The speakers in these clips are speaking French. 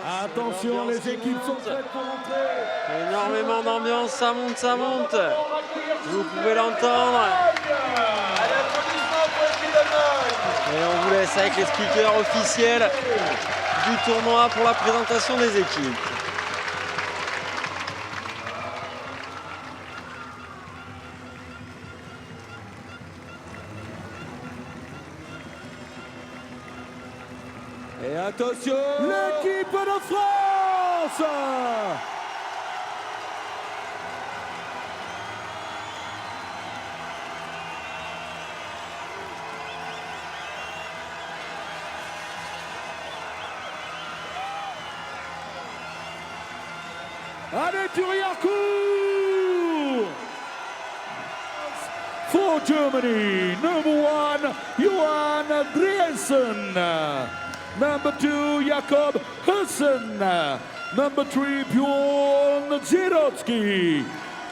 Attention, les équipes sont prêtes pour entrer. Énormément d'ambiance, ça monte, ça monte. Vous pouvez l'entendre. Et on vous laisse avec les speakers officiels du tournoi pour la présentation des équipes. Et attention, l'équipe de France! Allez, Turiacourt! For Germany, number 1, Johan Driesen. Number 2, Jakob Hussen. Number 3, Bjorn Zirotsky.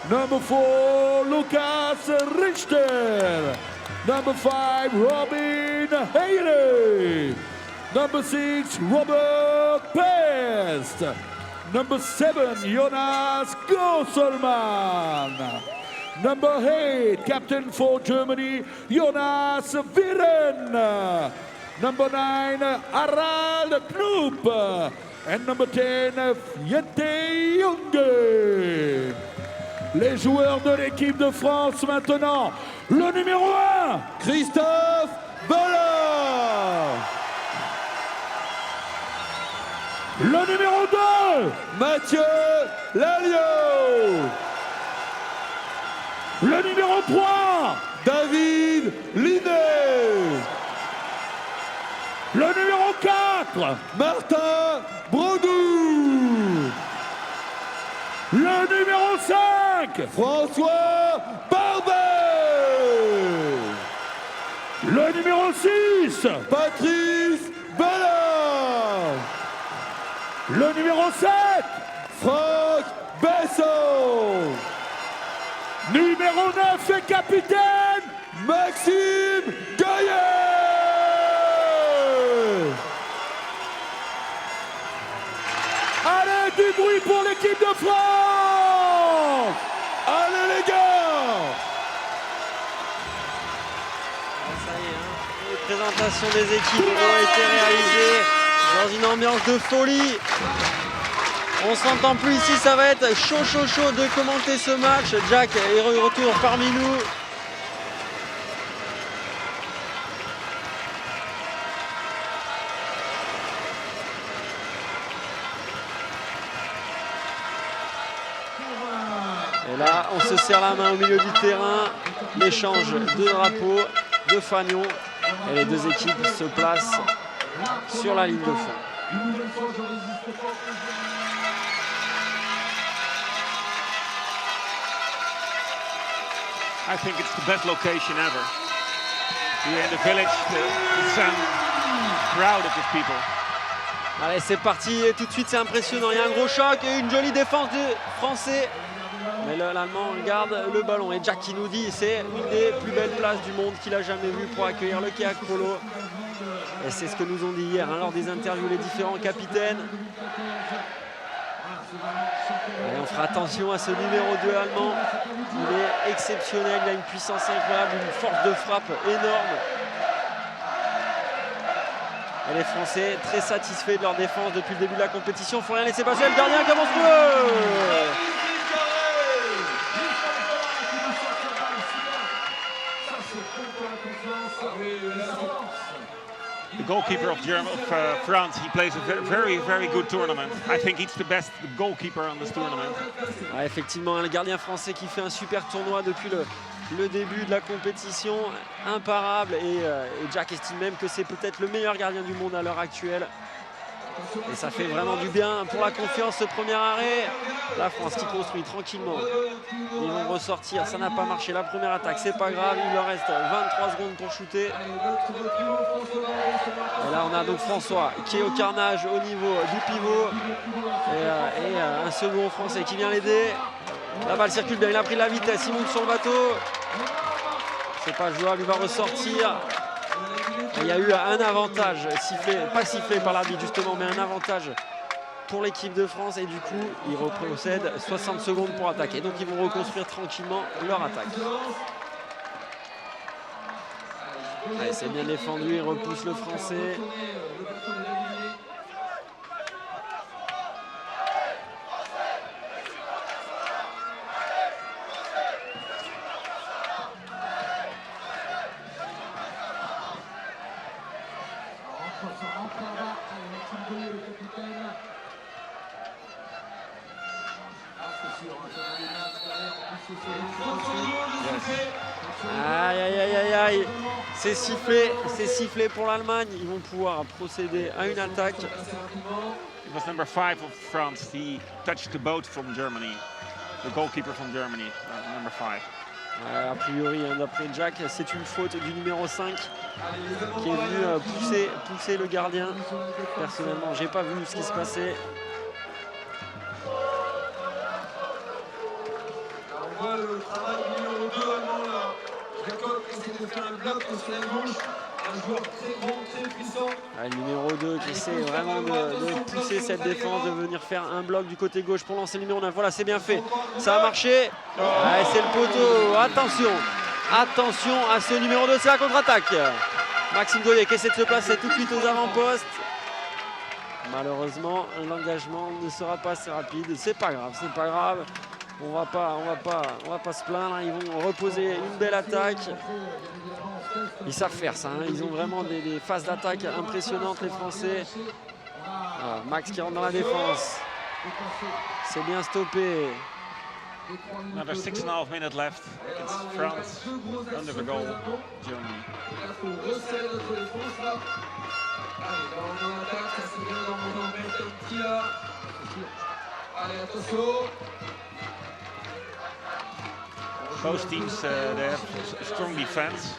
Number 4, Lukas Richter. Number 5, Robin Heire. Number 6, Robert Pest. Number 7, Jonas Gosselman. Number 8, captain for Germany, Jonas Viren. Number 9, Harald Knoop. And number 10, Jette Junge. Les joueurs de l'équipe de France maintenant. Le numéro 1, Christophe Bellard. Le numéro 2, Mathieu Lalliot. Le numéro 3, David Linet. Le numéro 4, Martin Brodou. Le numéro 5, François Barbet. Le numéro 6, Patrice Bellard. Le numéro 7, Franck Besson. Numéro 9 et capitaine, Maxime Gaillet. Allez, du bruit pour l'équipe de France. Allez les gars. Ça y est, hein. Les présentations des équipes ont été réalisées dans une ambiance de folie. On s'entend plus ici, ça va être chaud de commenter ce match. Jack est de retour parmi nous. Et là, on se serre la main au milieu du terrain. L'échange de drapeaux, de fanions. Et les deux équipes se placent sur la ligne de fond. I think it's the best location ever. Here in the village, the sun, crowd of these people. Allez, c'est parti, et tout de suite c'est impressionnant, il y a un gros choc et une jolie défense du Français. Mais l'Allemand garde le ballon et Jack qui nous dit c'est une des plus belles places du monde qu'il a jamais vues pour accueillir le Keak Polo. Et c'est ce que nous ont dit hier lors des interviews les différents capitaines. Allez, on fera attention à ce numéro 2 allemand. Il est exceptionnel, il a une puissance incroyable, une force de frappe énorme. Et les Français très satisfaits de leur défense depuis le début de la compétition. Il ne faut rien laisser passer, le gardien qui avance pour eux. The goalkeeper of France, he plays a very good tournament. I think he's the best goalkeeper on this tournament. Ouais, effectivement, le gardien français qui fait un super tournoi depuis le début de la compétition, imparable. Et Jack estime même que c'est peut-être le meilleur gardien du monde à l'heure actuelle. Et ça fait vraiment du bien pour la confiance, ce premier arrêt. La France qui construit tranquillement. Ils vont ressortir, ça n'a pas marché. La première attaque, c'est pas grave, il leur reste 23 secondes pour shooter. Et là, on a donc François qui est au carnage au niveau du pivot. Et un second Français qui vient l'aider. La balle circule bien, il a pris de la vitesse, il monte sur le bateau. C'est pas jouable, il va ressortir. Il y a eu un avantage sifflé, pas sifflé par l'arbitre justement, mais un avantage pour l'équipe de France et du coup ils retrocèdent 60 secondes pour attaquer. Donc ils vont reconstruire tranquillement leur attaque. Allez, c'est bien défendu, il repousse le Français. Aïe aïe aïe aïe aïe, c'est sifflé pour l'Allemagne. Ils vont pouvoir procéder à une attaque. It was number 5 of France. He touched the boat from Germany. The goalkeeper from Germany, number 5. A priori, d'après Jack, c'est une faute du numéro 5 qui est venu pousser le gardien. Personnellement, j'ai pas vu ce qui se passait. On voit le travail du numéro 2 allemand là. Jacob essaie de faire un bloc sur la gauche. Un joueur très grand, très puissant. Le numéro 2 qui essaie vraiment de pousser cette défense, de venir faire un bloc du côté gauche pour lancer le numéro 9. Voilà, c'est bien fait. Ça a marché. C'est le poteau. Attention à ce numéro 2, c'est la contre-attaque. Maxime Goyer qui essaie de se placer tout de suite aux avant-postes. Malheureusement, l'engagement ne sera pas assez rapide. C'est pas grave. On va pas se plaindre. Ils vont reposer une belle attaque. Ils savent faire ça. Ils ont vraiment des phases d'attaque impressionnantes, les Français. Max qui rentre dans la défense. C'est bien stoppé. Another 6.5 minutes left. It's France under the goal, Germany. Both teams they have strong defense.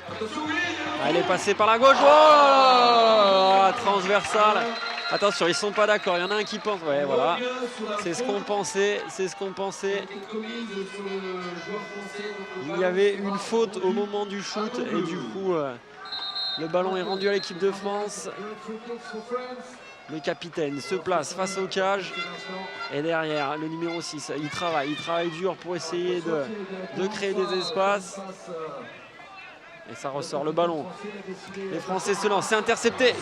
Elle est passée par la gauche. Oh, transversale. Attention, ils sont pas d'accord. Il y en a un qui pense. Ouais, voilà. C'est ce qu'on pensait. Il y avait une faute au moment du shoot et du coup, le ballon est rendu à l'équipe de France. Le capitaine se place face au cage et derrière le numéro 6, il travaille dur pour essayer de créer des espaces. Et ça ressort le ballon. Les Français se lancent, c'est intercepté,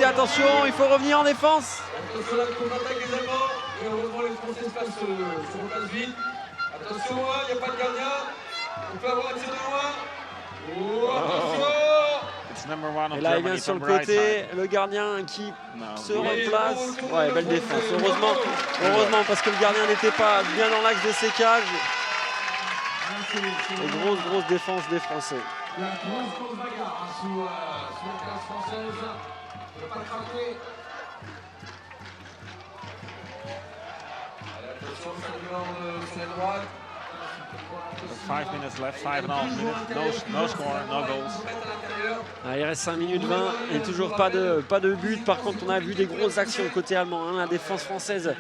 attention, il faut revenir en défense. Attention à la contre-attaque des Allemands, et heureusement les Français se replacent vite. Attention, il n'y a pas de gardien, on peut avoir accès de loin. Oh, attention. Et là il vient sur le côté, le gardien qui se replace. Ouais, belle défense, heureusement parce que le gardien n'était pas bien dans l'axe de ses cages. Et grosse défense des Français. La grosse bagarre sous la classe française. Il ne va pas craquer. Attention, sur la droite. 5 minutes left, 5.5 minutes, no score, no goals. Il reste 5 minutes 20 et toujours pas de but. Par contre, on a vu des grosses actions côté allemand. La défense française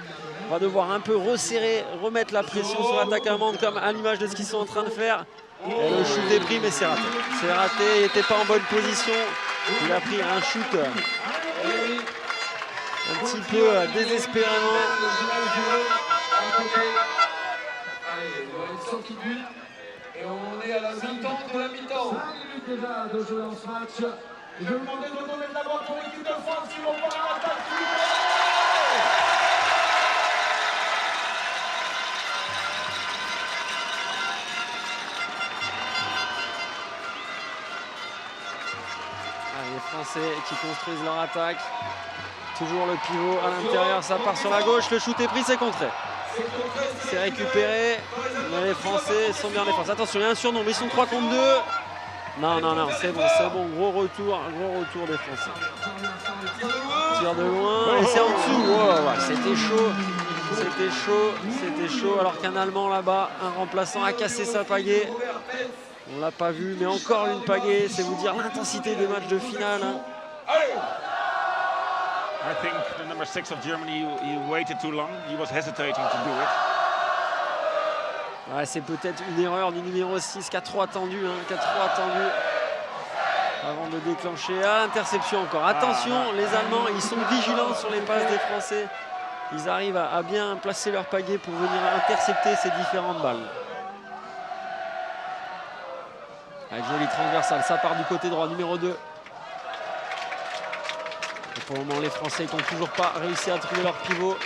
va devoir un peu resserrer, remettre la pression sur l'attaque allemande comme à l'image de ce qu'ils sont en train de faire. Et le shoot est pris, mais c'est raté. Il n'était pas en bonne position. Il a pris un shoot un petit peu désespérément. Allez, il y a une sortie de but. Et on est à la mi-temps de la mi-temps. 5 minutes déjà de jeu dans ce match. Et je vais vous demander de donner de la balle pour l'équipe de France qui vont pas à l'attaque. Les Français qui construisent leur attaque. Toujours le pivot à l'intérieur, ça part sur la gauche. Le shoot est pris, c'est contré. C'est récupéré, mais les Français sont bien en défense. Attention, il y a un surnombre, ils sont 3 contre 2. Non, c'est bon, gros retour des Français. Tire de loin, et c'est en dessous. Oh, c'était chaud, alors qu'un Allemand là-bas, un remplaçant a cassé sa pagaie. On l'a pas vu, mais encore une pagaie, c'est vous dire l'intensité des matchs de finale. I think the number 6 of Germany, he waited too long. He was hesitating to do it. Ouais, c'est peut-être une erreur du numéro 6 qui a trop attendu, avant de déclencher. L'interception encore. Attention, les Allemands, ils sont vigilants sur les passes des Français. ils arrivent à bien placer leur pagaie pour venir intercepter ces différentes balles. Avec jolie transversale, ça part du côté droit, numéro 2. Et pour le moment, les Français n'ont toujours pas réussi à trouver leur pivot.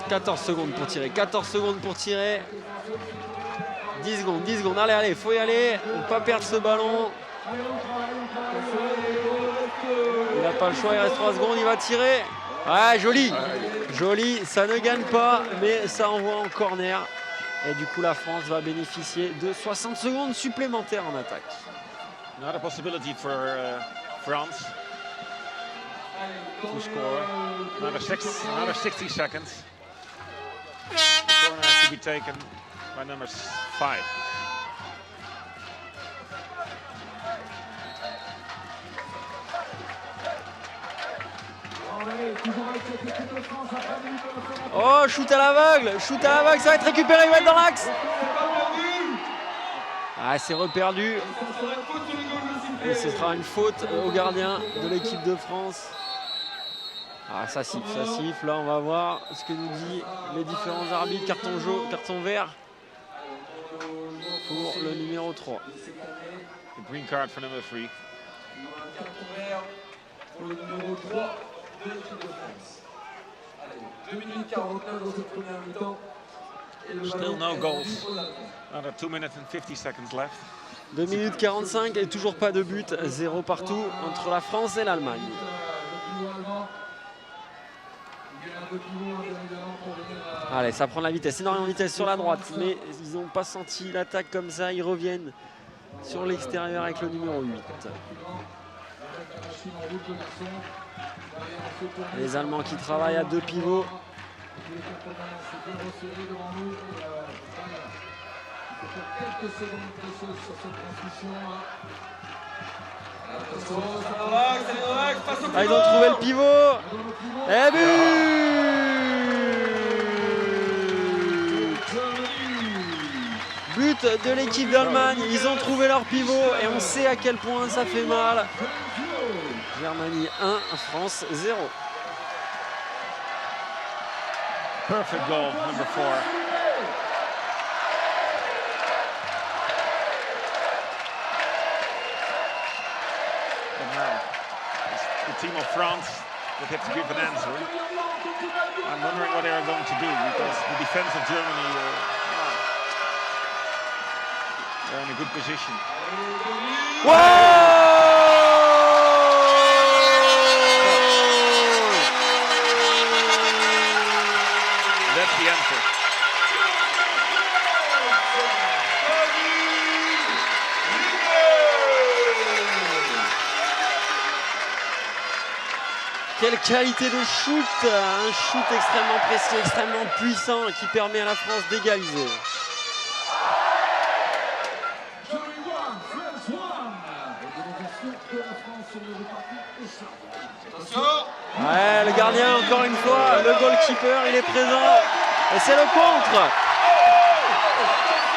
14 secondes pour tirer, 14 secondes pour tirer. 10 secondes, 10 secondes. Allez, allez, faut y aller. Ne pas perdre ce ballon. Il n'a pas le choix, il reste 3 secondes, il va tirer. Ouais, joli. Joli, ça ne gagne pas, mais ça envoie en corner. Et du coup, la France va bénéficier de 60 secondes supplémentaires en attaque. Another possibility for France to score. Another 60 seconds. The corner has to be taken by number 5. Oh, shoot à l'aveugle, ça va être récupéré, il va être dans l'axe. Ah, c'est reperdu. Et ce sera une faute au gardien de l'équipe de France. Ah, ça siffle, ça siffle. Là, on va voir ce que nous disent les différents arbitres. Carton jaune, carton vert pour le numéro 3. The green card for number 3. Carton vert pour le numéro 3 de l'équipe de France. Allez, 2 minutes 49 dans cette première mi-temps. Still no goals. Another 2 minutes and 50 seconds left. 2 minutes 45 et toujours pas de but. 0 partout entre la France et l'Allemagne. Allez, ça prend de la vitesse, énormément de vitesse sur la droite, mais ils n'ont pas senti l'attaque comme ça. Ils reviennent sur l'extérieur avec le numéro 8. Les Allemands qui travaillent à 2 pivots. Ah, ils ont trouvé le pivot. Et but de l'équipe d'Allemagne. Ils ont trouvé leur pivot et on sait à quel point ça fait mal. Germanie 1, France 0. Perfect goal, number 4. But now, the team of France will have to give an answer. I'm wondering what they are going to do, because the defense of Germany, they're in a good position. Wow! That's the answer. Quelle qualité de shoot, un shoot extrêmement précis, extrêmement puissant qui permet à la France d'égaliser. Ouais, le gardien encore une fois, le goalkeeper il est présent et c'est le contre.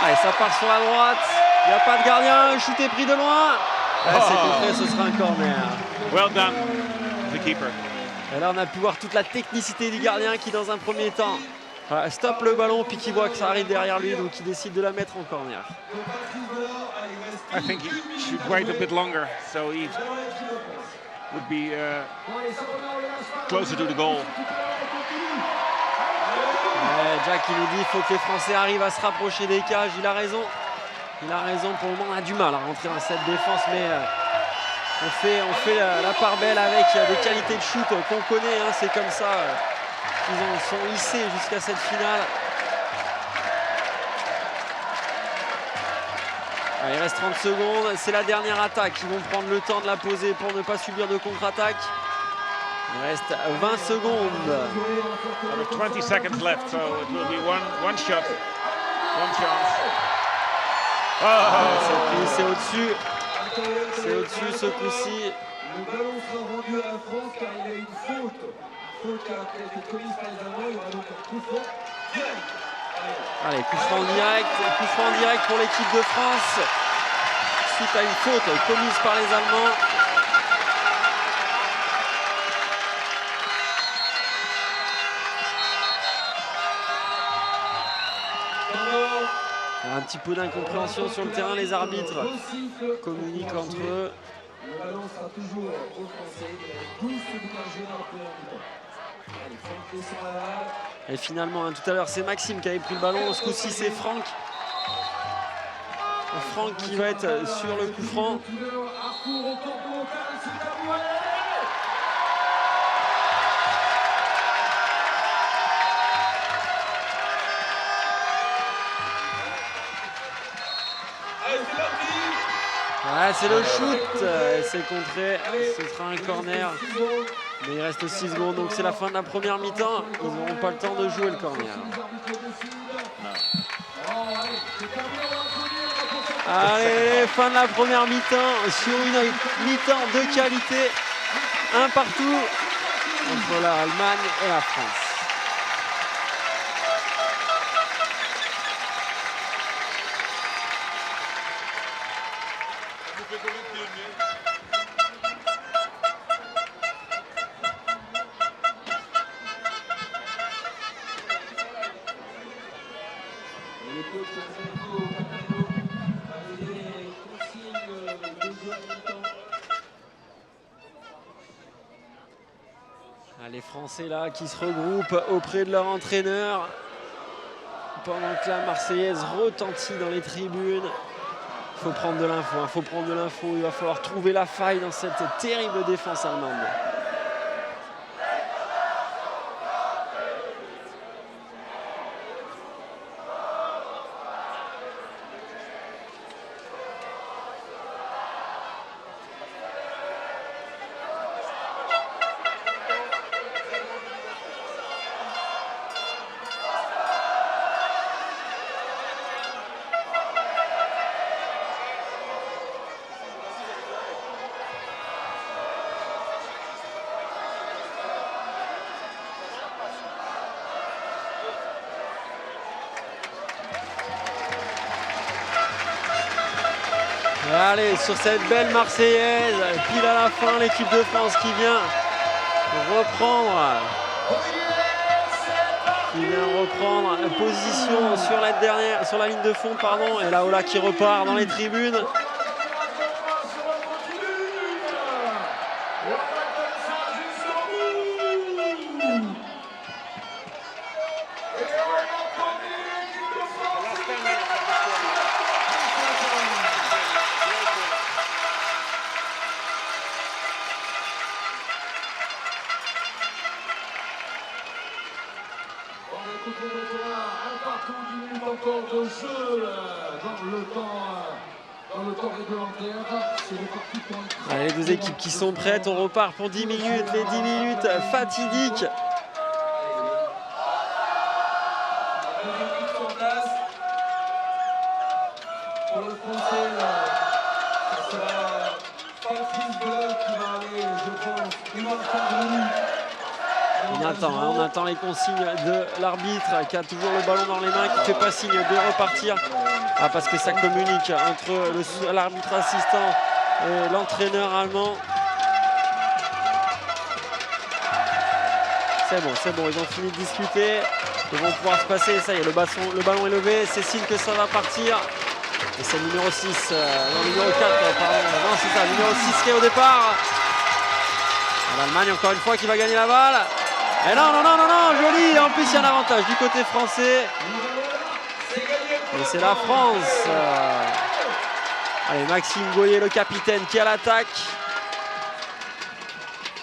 Allez, ça part sur la droite, il n'y a pas de gardien, le shoot est pris de loin. C'est contré, ce sera un corner. Well done, the keeper. Et là on a pu voir toute la technicité du gardien qui dans un premier temps stoppe le ballon puis qui voit que ça arrive derrière lui, donc il décide de la mettre en corner. I think he should wait a bit longer, so he would be closer to the goal. Jack il nous dit qu'il faut que les Français arrivent à se rapprocher des cages, il a raison. Il a raison, pour le moment on a du mal à rentrer dans cette défense, mais on fait la part belle avec des qualités de shoot qu'on connaît, hein, c'est comme ça qu'ils en sont hissés jusqu'à cette finale. Allez, il reste 30 secondes, c'est la dernière attaque, ils vont prendre le temps de la poser pour ne pas subir de contre-attaque. Il reste 20 secondes. 20 seconds left, so it will be one shot, one chance. C'est au-dessus. C'est au-dessus ce coup-ci. Le ballon sera rendu à la France car il y a une faute. Faute qui a été commise par les Allemands. Il y aura donc un coup franc direct. Allez, coup franc en direct pour l'équipe de France. suite à une faute commise par les Allemands. Un petit peu d'incompréhension sur le terrain, les arbitres communiquent entre eux. Le ballon sera toujours au Français. Il y a 12 secondes à jouer dans la première mi-temps. Allez, Franck descend la balle. Et finalement, tout à l'heure, c'est Maxime qui avait pris le ballon. Ce coup-ci, c'est Franck. Franck qui va être sur le coup franc. Ah, c'est le shoot, c'est contré, ce sera un corner, mais il reste 6 secondes, donc c'est la fin de la première mi-temps, ils n'auront pas le temps de jouer le corner. Allez, fin de la première mi-temps, sur une mi-temps de qualité, un partout entre l'Allemagne et la France. Les Français là qui se regroupent auprès de leur entraîneur pendant que la Marseillaise retentit dans les tribunes. Il faut prendre de l'info, il faut prendre de l'info. Il va falloir trouver la faille dans cette terrible défense allemande. Allez, sur cette belle Marseillaise, pile à la fin, l'équipe de France qui vient reprendre position sur la ligne de fond, pardon, et la Ola qui repart dans les tribunes. Encore de jeu dans le temps réglementaire. Allez, les deux équipes qui sont prêtes, on repart pour 10 minutes, les 10 minutes fatidiques. Pour le Français, ça sera Patrice Bloch qui va aller, je pense, on attend les consignes de l'arbitre qui a toujours le ballon dans les mains, qui ne fait pas signe de repartir. Ah, parce que ça communique entre l'arbitre assistant et l'entraîneur allemand. C'est bon, ils ont fini de discuter. Ils vont pouvoir se passer, ça y est, le ballon est levé, c'est signe que ça va partir. Et c'est le numéro 6, non, numéro 4, pardon. Non, c'est ça, le numéro 6 qui est au départ. L'Allemagne, encore une fois, qui va gagner la balle. Et non, joli. En plus, il y a un avantage du côté français. Et c'est la France. Allez, Maxime Goyer, le capitaine, qui est à l'attaque.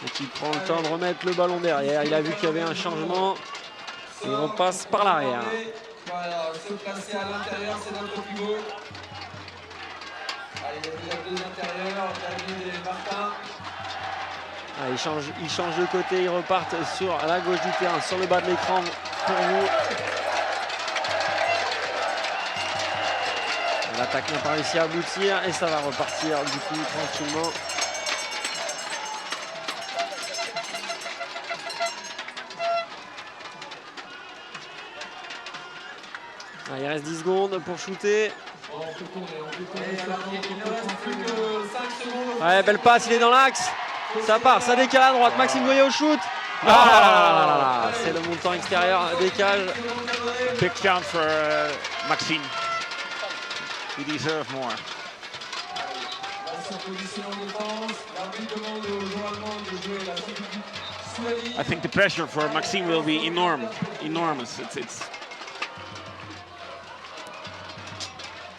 Et qui prend le temps de remettre le ballon derrière. Il a vu qu'il y avait un changement. Et on passe par l'arrière. Voilà, se placer à l'intérieur, c'est notre pivot. Allez, il y a déjà deux intérieurs, David et Martin. Ah, ils changent de côté, ils repartent sur la gauche du terrain, sur le bas de l'écran pour vous. L'attaque n'a pas réussi à aboutir et ça va repartir du coup tranquillement. Ah, il reste 10 secondes pour shooter. Ouais, belle passe, il est dans l'axe. Ça part, ça décale à droite. Maxime Goya au shoot. Ah, c'est le montant extérieur, décage. Big chance for Maxime. He deserves more. I think the pressure for Maxime will be enormous.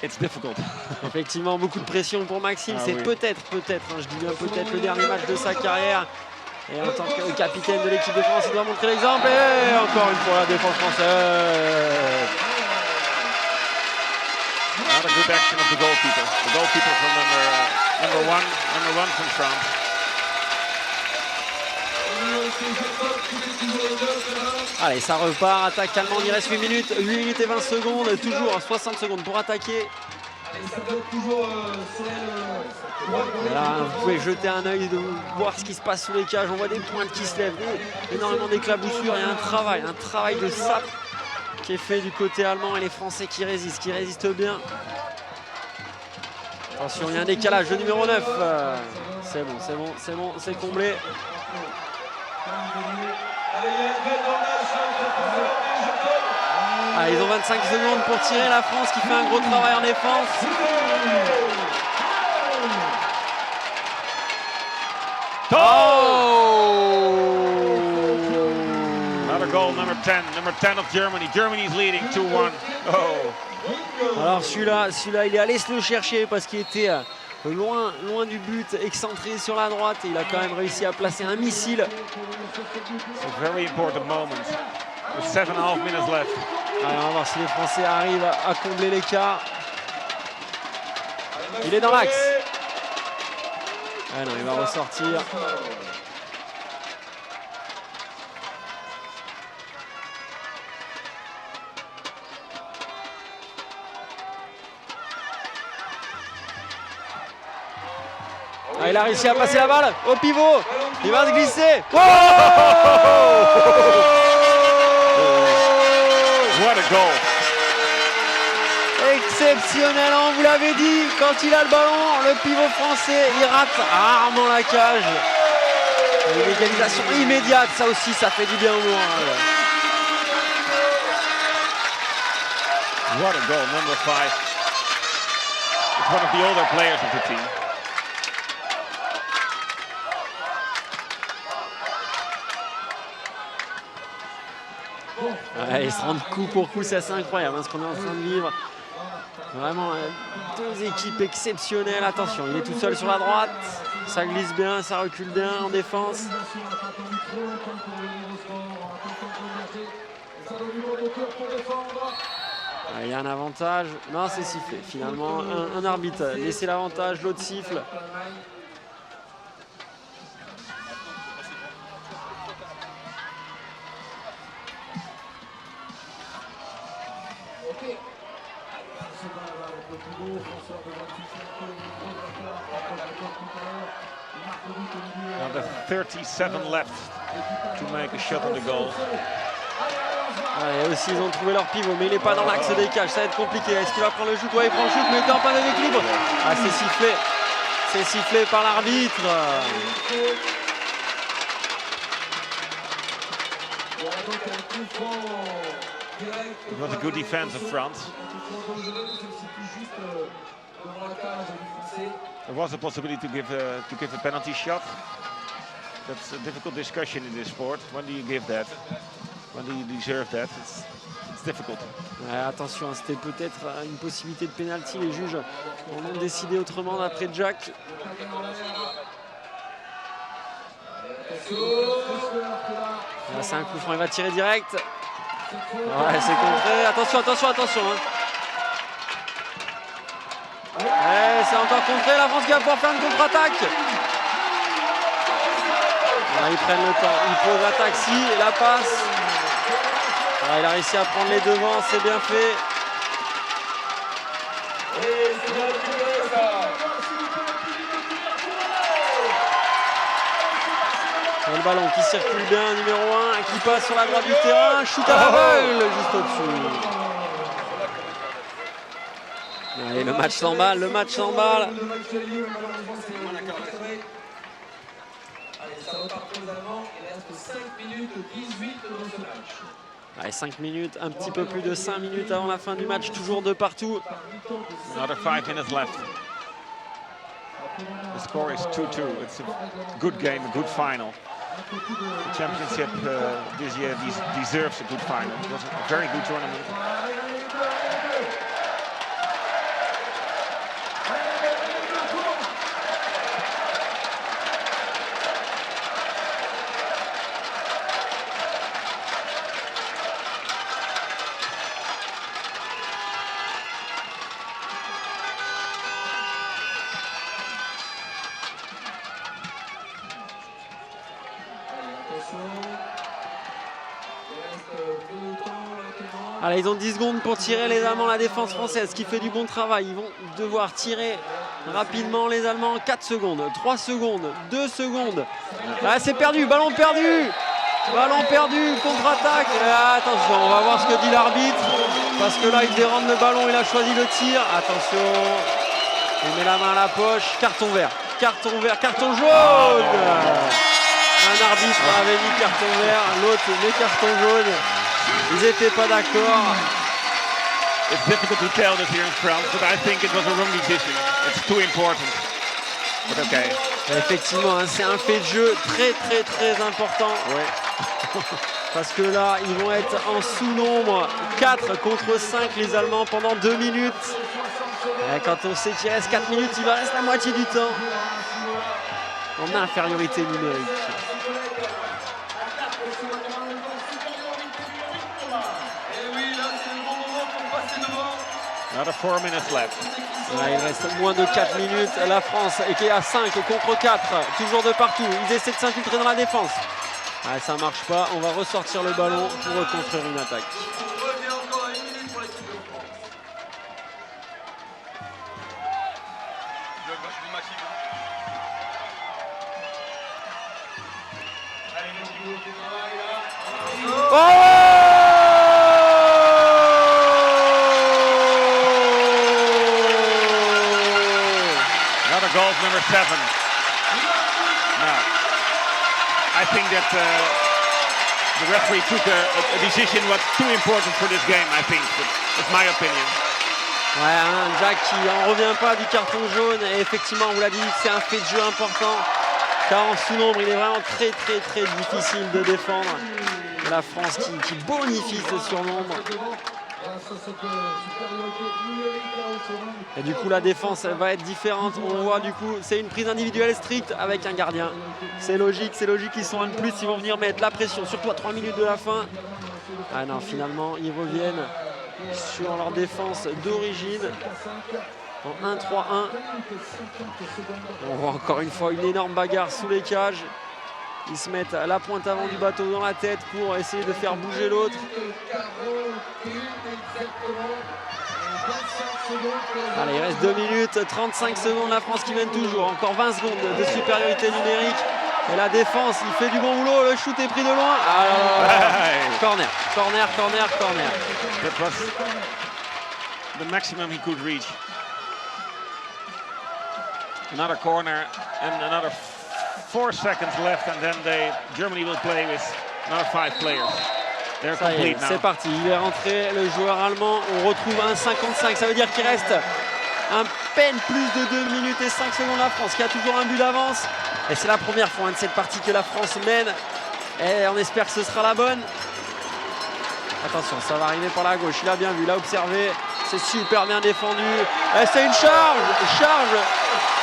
It's difficult. Effectivement, beaucoup de pression pour Maxime. Ah c'est oui. peut-être, je dis bien peut-être le dernier match de sa carrière. Et en tant que capitaine de l'équipe de France, il doit montrer l'exemple. Et encore une fois, la défense française. Not a good action of the goalkeeper. The goalkeeper from number one from France. Allez, ça repart, attaque allemande, il reste 8 minutes et 20 secondes, toujours 60 secondes pour attaquer. Et là, vous pouvez jeter un œil, de voir ce qui se passe sous les cages, on voit des pointes qui se lèvent, énormément d'éclaboussures, il y a un travail de sape qui est fait du côté allemand et les Français qui résistent bien. Attention, il y a un décalage, le numéro 9, c'est bon, c'est comblé. Ah, ils ont 25 secondes pour tirer, la France qui fait un gros travail en défense. Oh! Another goal, number 10 of Germany. Germany is leading 2-1. Oh! Alors celui-là, il est allé se le chercher parce qu'il était loin du but, excentré sur la droite. Et il a quand même réussi à placer un missile. It's a very important moment. With 7.5 minutes left. Allez, on va voir si les Français arrivent à combler l'écart. Il est dans l'axe. Ah non, il va ressortir. Ah, il a réussi à passer la balle au pivot. Il va se glisser. Oh! What a goal! Exceptionnel, on vous l'avait dit, quand il a le ballon, le pivot français, il rate rarement la cage. Une égalisation immédiate, ça aussi, ça fait du bien au moral. What a goal, number 5. It's one of the older players of the team. Ouais, ils se rendent coup pour coup, c'est assez incroyable ce qu'on est en train de vivre. Vraiment, deux équipes exceptionnelles. Attention, il est tout seul sur la droite. Ça glisse bien, ça recule bien en défense. Ah, il y a un avantage. Non, c'est sifflé. Finalement, un arbitre laissez l'avantage, l'autre siffle. Now 37 left to make a shot on the goal. Ouais, aussi, ils ont trouvé leur pivot, mais il n'est pas dans l'axe des cages. Ça va être compliqué. Est-ce qu'il va prendre le shoot? Ouais, il prend le shoot, mais il est en panne d'équilibre. Ah, c'est sifflé. C'est sifflé par l'arbitre. It was a good defense of France. There was a possibility to give a penalty shot. That's a difficult discussion in this sport. When do you give that? When do you deserve that? It's difficult. Ouais, attention, c'était peut-être une possibilité de pénalty. Les juges ont décidé autrement d'après Jack. Là, c'est un coup franc, il va tirer direct. Ouais, c'est contré. Attention. Hein. Ouais, c'est encore contré. La France qui va pouvoir faire une contre-attaque. Ils prennent le temps. Ils posent l'attaque, la passe. Il a réussi à prendre les devants, c'est bien fait. Le ballon qui circule bien, numéro 1, qui passe sur la droite du terrain, shoot à l'aveugle, juste au-dessus. Allez, le match s'emballe, le match s'emballe. Le match est lieu, malheureusement, c'est cadré. Allez, ça repart pour les Allemands. Il reste 5 minutes 18 dans ce match. Allez, 5 minutes, un petit peu plus de 5 minutes avant la fin du match, toujours de partout. Another 5 minutes left. The score is 2-2. It's a good game, a good final. The championship this year deserves a good final. It was a very good tournament. Allez, ils ont 10 secondes pour tirer les Allemands, la défense française qui fait du bon travail. Ils vont devoir tirer rapidement les Allemands. 4 secondes, 3 secondes, 2 secondes. Ah, c'est perdu, ballon perdu. Ballon perdu, contre-attaque. Ah, attention, on va voir ce que dit l'arbitre. Parce que là, il devait rendre le ballon, il a choisi le tir. Attention, il met la main à la poche. Carton vert, carton jaune. Un arbitre avait mis carton vert, l'autre met carton jaune. Ils n'étaient pas d'accord. It's difficult to tell this here in France, but I think it was a wrong decision. It's too important. But okay. Effectivement, hein, c'est un fait de jeu très important. Ouais. Parce que là, ils vont être en sous-nombre. 4 contre 5 les Allemands pendant 2 minutes. Et quand on sait qu'il reste 4 minutes, il va rester la moitié du temps. On a infériorité numérique. Another 4 minutes left. Là, il reste moins de 4 minutes. La France est qui est à 5 contre 4. Toujours de partout. Ils essaient de s'infiltrer dans la défense. Ah, ça ne marche pas. On va ressortir le ballon pour reconstruire une attaque. Goal number 7. Now, I think that the referee took a decision what's too important for this game, I think. That's my opinion. Ouais, hein, Jack qui en revient pas du carton jaune. Et effectivement, on vous l'a dit, c'est un fait de jeu important. Car en sous-nombre, il est vraiment très difficile de défendre. Et la France qui bonifie ce surnombre. Et du coup la défense elle va être différente. On voit du coup c'est une prise individuelle stricte avec un gardien. C'est logique, ils sont un de plus, ils vont venir mettre la pression, surtout à 3 minutes de la fin. Ah non, finalement ils reviennent sur leur défense d'origine en 1-3-1. On voit encore une fois une énorme bagarre sous les cages. Ils se mettent à la pointe avant du bateau dans la tête pour essayer de faire bouger l'autre. Allez, il reste 2 minutes, 35 secondes, la France qui mène toujours. Encore 20 secondes de supériorité numérique. Et la défense, il fait du bon boulot. Le shoot est pris de loin. Corner. That was the maximum he could reach. Another corner and another 4 seconds left, and then Germany will play with another 5 players. They're complete now. C'est parti, il est rentré le joueur allemand. On retrouve un 55, ça veut dire qu'il reste à peine plus de 2 minutes et 5 secondes. La France qui a toujours un but d'avance. Et c'est la première fois de cette partie que la France mène. Et on espère que ce sera la bonne. Attention, ça va arriver par la gauche. Il a bien vu, il a observé. C'est super bien défendu. Et c'est une charge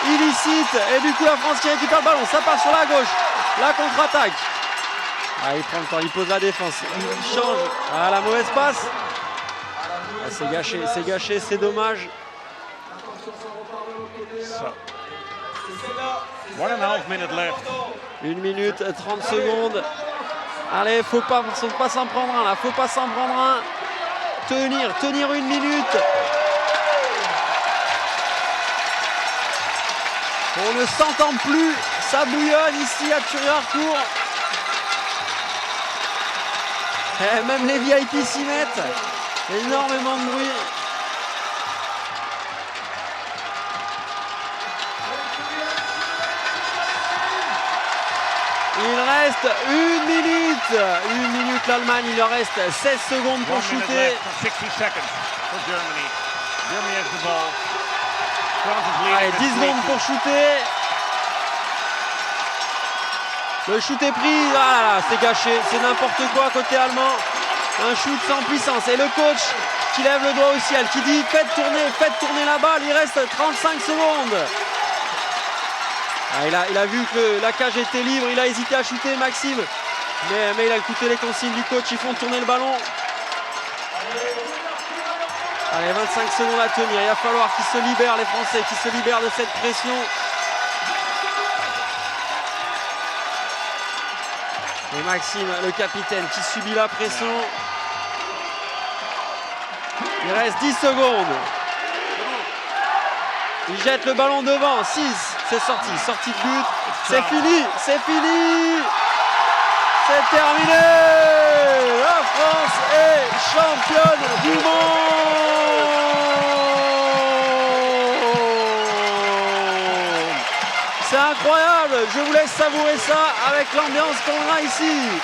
illicite. Et du coup, la France qui récupère le ballon. Ça part sur la gauche. La contre-attaque. Ah, il prend le temps, il pose la défense. Il change. Ah, la mauvaise passe. Ah, c'est gâché, c'est dommage. So, 1.5 minutes left. 1 minute 30 secondes. Allez, faut pas s'en prendre un là, faut pas s'en prendre un. Tenir 1 minute. On ne s'entend plus, ça bouillonne ici à Thury-Harcourt. Et même les VIP s'y mettent. Énormément de bruit. Il reste 1 minute. 1 minute l'Allemagne, il leur reste 16 secondes pour 1 minute shooter. left, 60 seconds for Germany. Germany has the ball. France is leading Allez, at 10 secondes 3-2. pour shooter. Le shoot est pris. Ah là là, c'est gâché. C'est n'importe quoi côté allemand. Un shoot sans puissance. Et le coach qui lève le doigt au ciel, qui dit faites tourner la balle. Il reste 35 secondes. Ah, il a vu que la cage était libre. Il a hésité à shooter, Maxime. Mais il a écouté les consignes du coach. Ils font tourner le ballon. Allez, 25 secondes à tenir. Il va falloir qu'ils se libèrent, les Français, qu'ils se libèrent de cette pression. Et Maxime, le capitaine, qui subit la pression. Il reste 10 secondes. Il jette le ballon devant. 6, c'est sorti. Sortie de but. C'est fini. C'est fini. C'est terminé. La France est championne du monde. C'est incroyable. Je vous laisse savourer ça avec l'ambiance qu'on a ici.